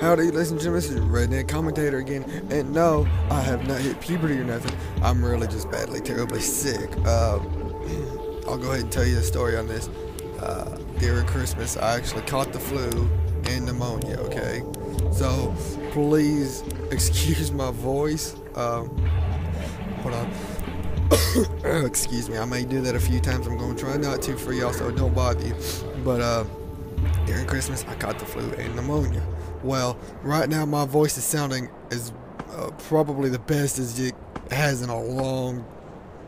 Howdy, ladies and gentlemen, this is Redneck Commentator again, and no, I have not hit puberty or nothing. I'm really just badly, terribly sick. I'll go ahead and tell you the story on this. During Christmas, I actually caught the flu and pneumonia, okay? So, please excuse my voice. Hold on. Excuse me, I may do that a few times. I'm going to try not to for y'all, so don't bother you. But, during Christmas, I caught the flu and pneumonia. Well, right now my voice is sounding as probably the best as it has in a long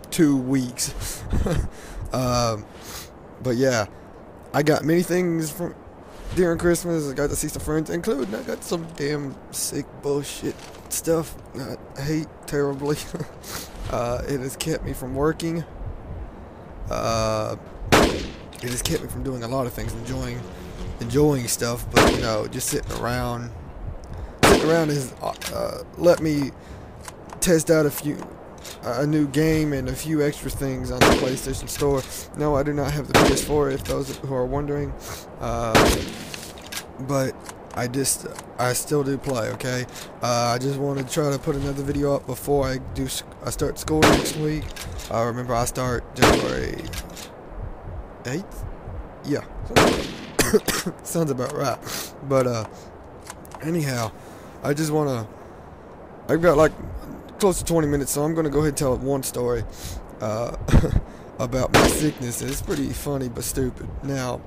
2 weeks. But yeah, I got many things from during Christmas. I got to see some friends, including I got some damn sick bullshit stuff I hate terribly. It has kept me from working. It has kept me from doing a lot of things, enjoying stuff, but you know, just sitting around is let me test out a new game and a few extra things on the PlayStation Store. No, I do not have the PS4, if those who are wondering, but I still do play. Okay, I just want to try to put another video up before I start school next week. Remember, I start January 8th. Yeah. Sounds about right. But anyhow, I've got like close to 20 minutes, so I'm gonna go ahead and tell one story about my sickness. It's pretty funny but stupid. Now,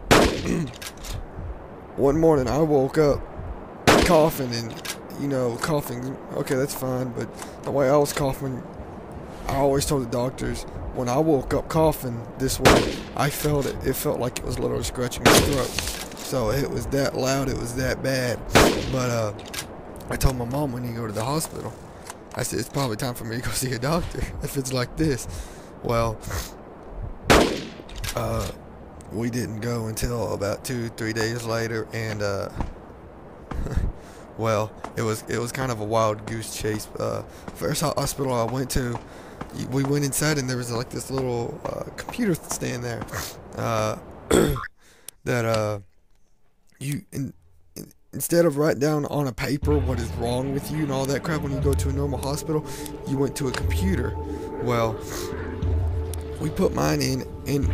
one morning I woke up coughing, and coughing, okay, that's fine, but the way I was coughing, I always told the doctors, when I woke up coughing this way, I felt it. It felt like it was literally scratching my throat. So it was that loud, it was that bad. But I told my mom, when you go to the hospital, I said, it's probably time for me to go see a doctor if it's like this. Well, we didn't go until about 2-3 days later, and well, it was kind of a wild goose chase. First hospital I went to, we went inside, and there was like this little computer stand there that instead of write down on a paper what is wrong with you and all that crap when you go to a normal hospital, you went to a computer. Well, we put mine in, and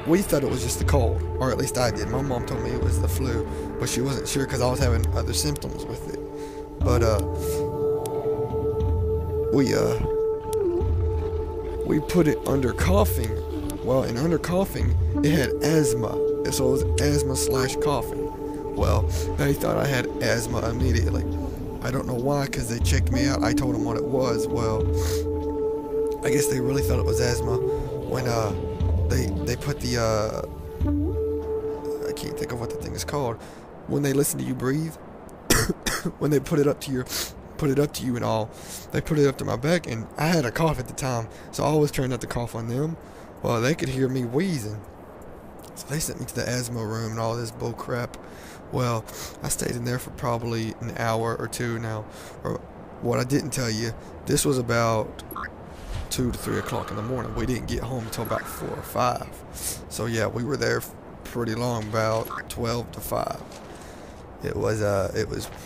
we thought it was just a cold, or at least I did. My mom told me it was the flu, but she wasn't sure because I was having other symptoms with it. But we put it under coughing. Well, and under coughing, it had asthma, so it was asthma/coughing. Well, they thought I had asthma immediately. I don't know why, because they checked me out. I told them what it was. Well, I guess they really thought it was asthma when they put the I can't think of what the thing is called, when they listen to you breathe. When they put it up to you and all, they put it up to my back, and I had a cough at the time, so I always turned not to cough on them. Well, they could hear me wheezing, so they sent me to the asthma room and all this bull crap. Well, I stayed in there for probably an hour or two. Now, or what I didn't tell you, this was about 2 to 3 o'clock in the morning. We didn't get home until about 4 or 5. So yeah, we were there pretty long, about 12 to 5. It was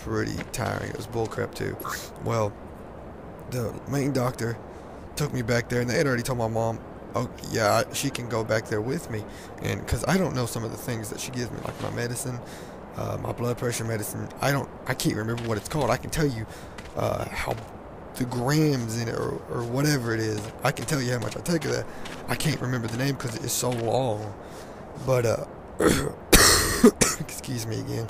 pretty tiring. It was bullcrap too. Well, the main doctor took me back there, and they had already told my mom, oh yeah, she can go back there with me, and because I don't know some of the things that she gives me, like my medicine, my blood pressure medicine. I can't remember what it's called. I can tell you how the grams in it, or whatever it is. I can tell you how much I take of that. I can't remember the name because it is so long. But excuse me again.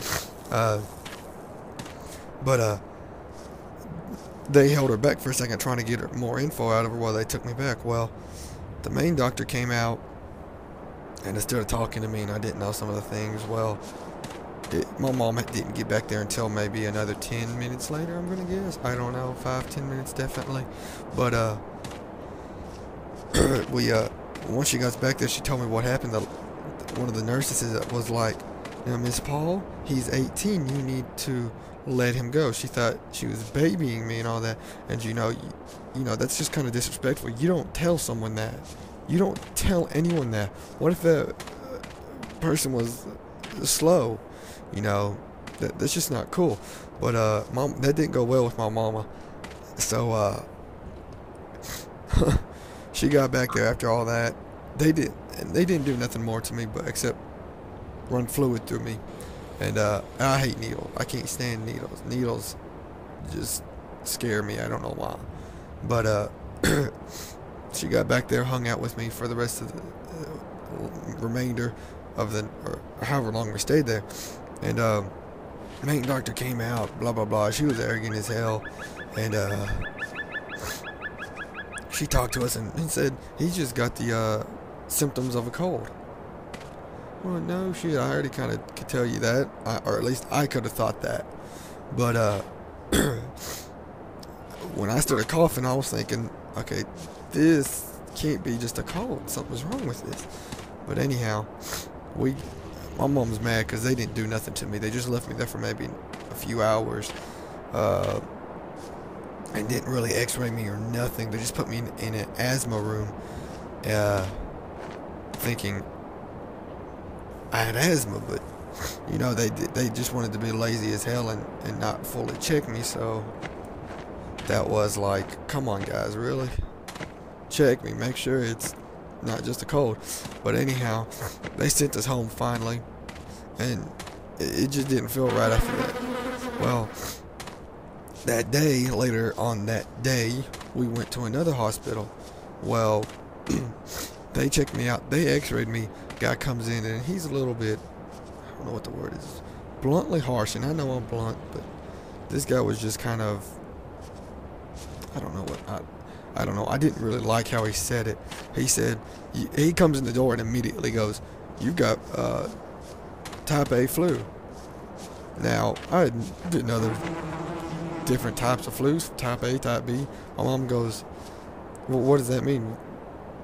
They held her back for a second, trying to get her more info out of her while they took me back. Well, the main doctor came out and started talking to me, and I didn't know some of the things. Well, my mom didn't get back there until maybe another 10 minutes later, I'm gonna guess. I don't know, 5-10 minutes definitely. But once she got back there, she told me what happened. One of the nurses was like, Miss Paul, he's 18, you need to let him go. She thought she was babying me and all that, and you know that's just kind of disrespectful. You don't tell someone that. You don't tell anyone that. What if the person was slow? That's just not cool. But mom, that didn't go well with my mama. So she got back there after all that. They didn't do nothing more to me, but except run fluid through me. And I hate needles. I can't stand needles. Needles just scare me. I don't know why. But she got back there, hung out with me for the rest of the remainder of the, or however long we stayed there. And main doctor came out, blah blah blah. She was arrogant as hell, and she talked to us and said he just got the symptoms of a cold. Well, no shit, I already kind of could tell you that, or at least I could have thought that. But when I started coughing, I was thinking, okay, this can't be just a cold. Something's wrong with this. But anyhow, my mom was mad because they didn't do nothing to me. They just left me there for maybe a few hours, and didn't really x-ray me or nothing. They just put me in an asthma room, thinking I had asthma, but you know, they just wanted to be lazy as hell and not fully check me. So that was like, come on guys, really? Check me, make sure it's not just a cold. But anyhow, they sent us home finally, and it just didn't feel right after that. Well, that day, later on that day, we went to another hospital. Well, they checked me out, they x-rayed me. Guy comes in and he's a little bit, I don't know what the word is, bluntly harsh, and I know I'm blunt, but this guy was just kind of, I don't know, I didn't really like how he said it. He said, he comes in the door and immediately goes, "You've got type A flu." Now, I didn't know there were different types of flus, type A, type B. My mom goes, "Well, what does that mean?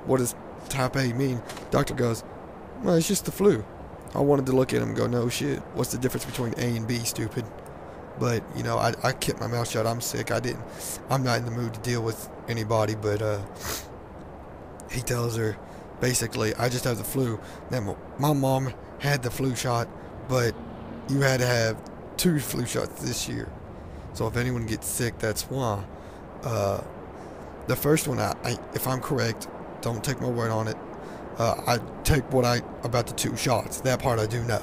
What does type A mean?" Doctor goes, "Well, it's just the flu." I wanted to look at him and go, no shit, what's the difference between A and B, stupid? But, you know, I kept my mouth shut. I'm sick. I'm not in the mood to deal with anybody. But he tells her, basically, I just have the flu. Now, my mom had the flu shot, but you had to have 2 flu shots this year. So if anyone gets sick, that's why. The first one, if I'm correct, don't take my word on it, I take about the 2 shots. That part I do know.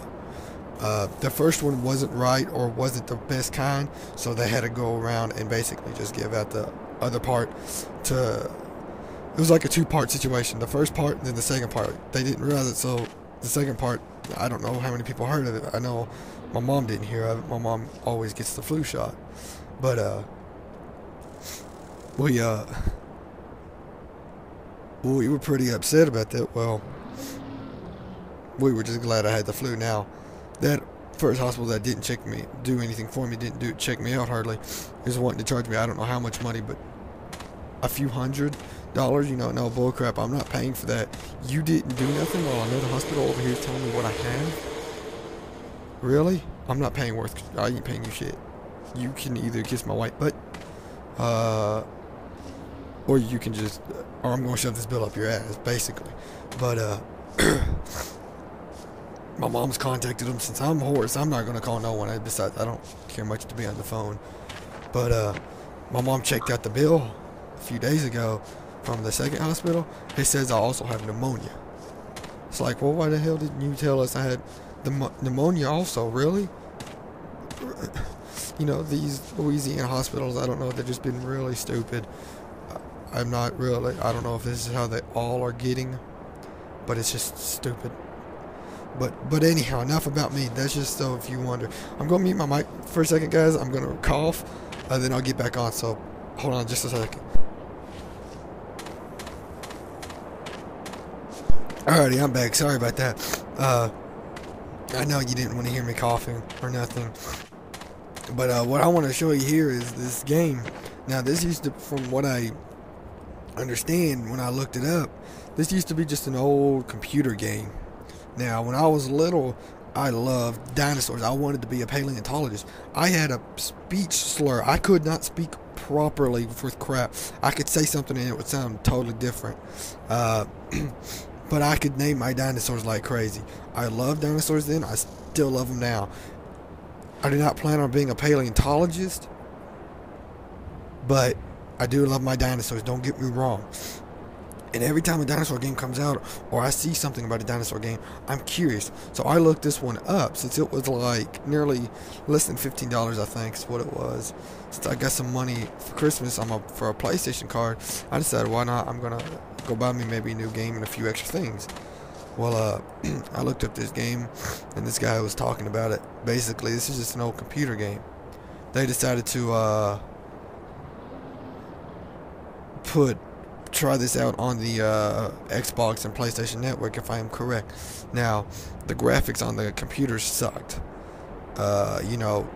The first one wasn't right, or wasn't the best kind, so they had to go around and basically just give out the other part it was like a 2-part situation. The first part and then the second part. They didn't realize it, so the second part, I don't know how many people heard of it. I know my mom didn't hear of it. My mom always gets the flu shot. But we were pretty upset about that. Well, we were just glad I had the flu. Now, that first hospital that didn't do anything for me, didn't check me out hardly, is wanting to charge me, I don't know how much money, but a few $100. You know, no, bullcrap. I'm not paying for that. You didn't do nothing while another hospital over here is telling me what I have? Really? I'm not paying I ain't paying you shit. You can either kiss my white butt, or you can just, or I'm going to shove this bill up your ass, basically. But, my mom's contacted them. Since I'm hoarse, I'm not going to call no one. Besides, I don't care much to be on the phone. But, my mom checked out the bill a few days ago from the second hospital. It says I also have pneumonia. It's like, well, why the hell didn't you tell us I had the pneumonia also? Really? You know, these Louisiana hospitals, I don't know, they've just been really stupid. I don't know if this is how they all are getting, but it's just stupid. But anyhow, enough about me. That's just so if you wonder. I'm going to mute my mic for a second, guys. I'm going to cough, then I'll get back on. So hold on just a second. Alrighty, I'm back. Sorry about that. I know you didn't want to hear me coughing or nothing. But what I want to show you here is this game. Now, this used to, from what I understand when I looked it up, this used to be just an old computer game. Now, when I was little, I loved dinosaurs. I wanted to be a paleontologist. I had a speech slur. I could not speak properly with crap. I could say something and it would sound totally different. But I could name my dinosaurs like crazy. I loved dinosaurs then. I still love them now. I do not plan on being a paleontologist, but I do love my dinosaurs, don't get me wrong. And every time a dinosaur game comes out, or I see something about a dinosaur game, I'm curious. So I looked this one up, since it was like nearly less than $15, I think is what it was. Since I got some money for Christmas for a PlayStation card, I decided, why not? I'm going to go buy me maybe a new game and a few extra things. Well, I looked up this game, and this guy was talking about it. Basically, this is just an old computer game. They decided to try this out on the Xbox and PlayStation Network, if I am correct. Now, the graphics on the computer sucked. You know,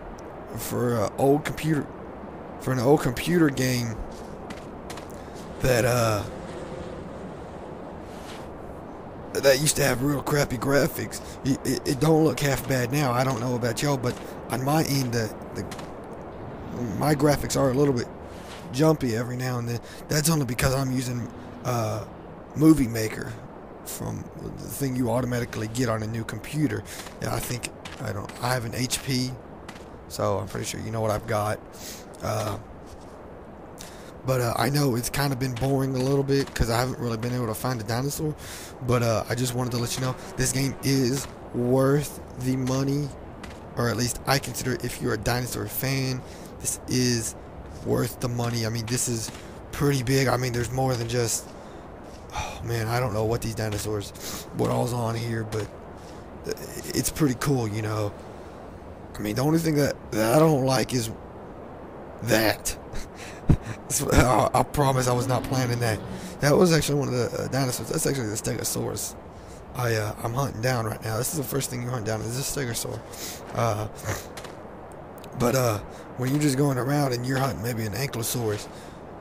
for an old computer game that that used to have real crappy graphics, it don't look half bad now. I don't know about y'all, but on my end, my graphics are a little bit jumpy every now and then. That's only because I'm using Movie Maker, from the thing you automatically get on a new computer. Yeah, I have an HP, so I'm pretty sure you know what I've got. But I know it's kind of been boring a little bit because I haven't really been able to find a dinosaur. But I just wanted to let you know this game is worth the money, or at least I consider it. If you're a dinosaur fan, this is worth the money. I mean, this is pretty big. I mean, there's more than just, oh man, I don't know what these dinosaurs, what all's on here, but it's pretty cool, you know. I mean, the only thing that I don't like is that. I promise I was not planning that. That was actually one of the dinosaurs. That's actually the Stegosaurus I'm hunting down right now. This is the first thing you hunt down, is this Stegosaur. But when you're just going around and you're hunting maybe an Ankylosaurus,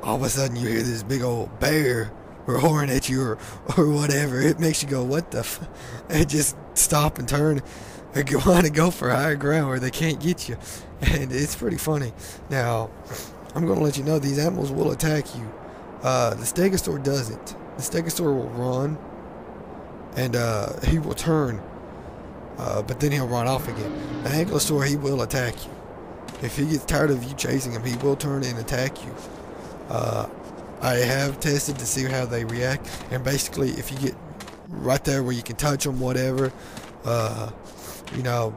all of a sudden you hear this big old bear roaring at you or whatever. It makes you go, what the f... And just stop and turn and want to go for higher ground where they can't get you. And it's pretty funny. Now, I'm going to let you know these animals will attack you. The Stegosaur doesn't. The Stegosaur will run, and he will turn, but then he'll run off again. The Ankylosaur, he will attack you. If he gets tired of you chasing him, he will turn and attack you. I have tested to see how they react, and basically, if you get right there where you can touch them, whatever, you know,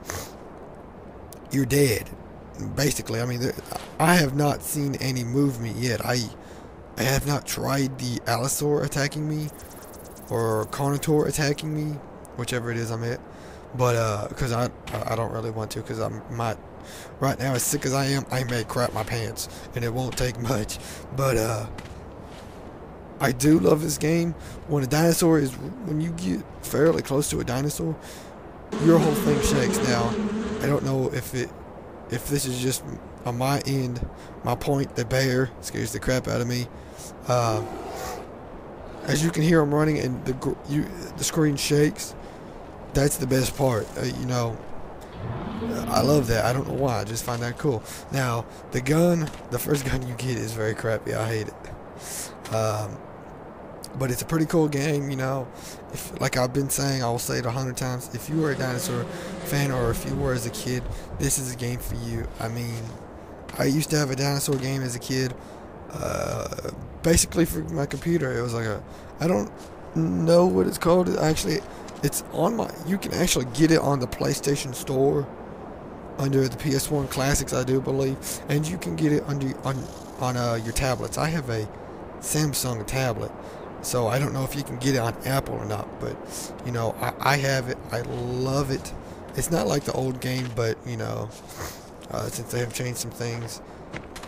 you're dead. Basically, I mean, I have not seen any movement yet. I have not tried the Allosaur attacking me, or Carnivore attacking me, whichever it is I'm at. But because I don't really want to, because right now, as sick as I am, I may crap my pants, and it won't take much. But I do love this game. When you get fairly close to a dinosaur, your whole thing shakes. Now, I don't know if this is just on my end, my point. The bear scares the crap out of me. As you can hear, I'm running, and the screen shakes. That's the best part. You know, I love that. I don't know why. I just find that cool. Now, the first gun you get is very crappy. I hate it. But it's a pretty cool game, you know. Like I've been saying, I will say it 100 times. If you were a dinosaur fan, or if you were as a kid, this is a game for you. I mean, I used to have a dinosaur game as a kid. Basically for my computer, it was like I don't know what it's called. Actually, it's on you can actually get it on the PlayStation Store under the PS1 Classics, I do believe, and you can get it on your tablets. I have a Samsung tablet, so I don't know if you can get it on Apple or not, but you know, I have it. I love it. It's not like the old game, but you know, since they have changed some things,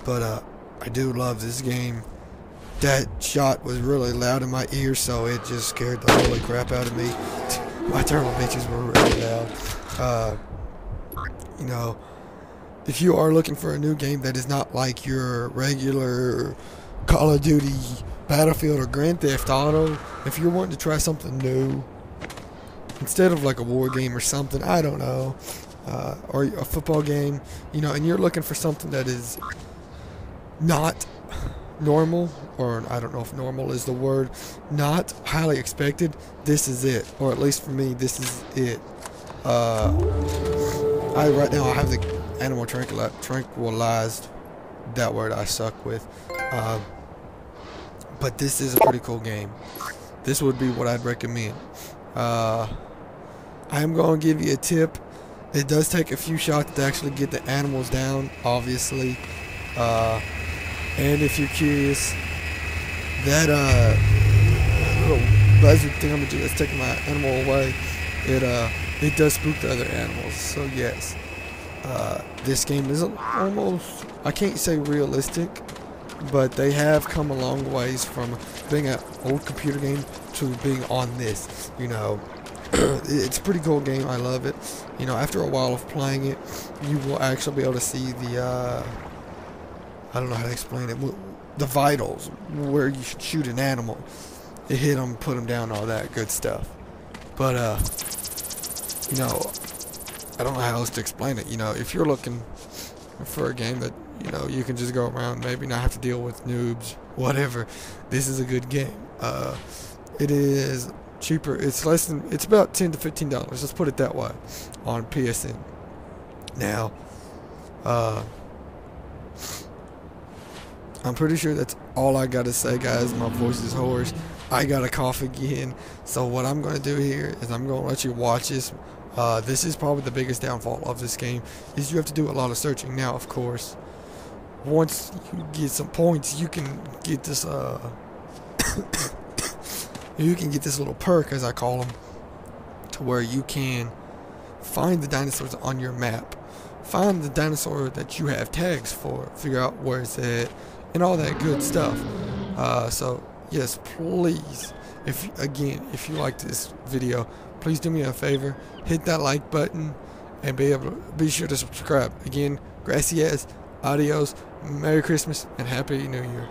but I do love this game. That shot was really loud in my ears, so it just scared the holy crap out of me. My turtle bitches were really loud. You know, if you are looking for a new game that is not like your regular Call of Duty, Battlefield, or Grand Theft Auto, if you're wanting to try something new, instead of like a war game or something, I don't know, or a football game, you know, and you're looking for something that is not normal, or I don't know if normal is the word, not highly expected, this is it. Or at least for me, this is it. Right now I have animal tranquilized. That word I suck with. But this is a pretty cool game. This would be what I'd recommend. I am going to give you a tip. It does take a few shots to actually get the animals down, obviously. And if you're curious, that little buzzard thingamajig that's taking my animal away, it does spook the other animals. So yes, this game is almost, I can't say realistic, but they have come a long ways from being an old computer game to being on this. You know, it's a pretty cool game. I love it. You know, after a while of playing it, you will actually be able to see the I don't know how to explain it, the vitals, where you should shoot an animal, you hit them, put them down, all that good stuff. But you know, I don't know how else to explain it. You know, if you're looking for a game that, you know, you can just go around, maybe not have to deal with noobs, whatever, this is a good game. It is cheaper. It's about $10 to $15. Let's put it that way on PSN. Now, I'm pretty sure that's all I gotta say, guys. My voice is hoarse. I gotta cough again. So what I'm gonna do here is I'm gonna let you watch this. This is probably the biggest downfall of this game, is you have to do a lot of searching. Now, of course, once you get some points, you can get this you can get this little perk, as I call them, to where you can find the dinosaurs on your map, find the dinosaur that you have tags for, figure out where it's at, and all that good stuff. So yes, please, if you like this video, please do me a favor, hit that like button, and be sure to subscribe. Again, gracias, adios, Merry Christmas, and Happy New Year.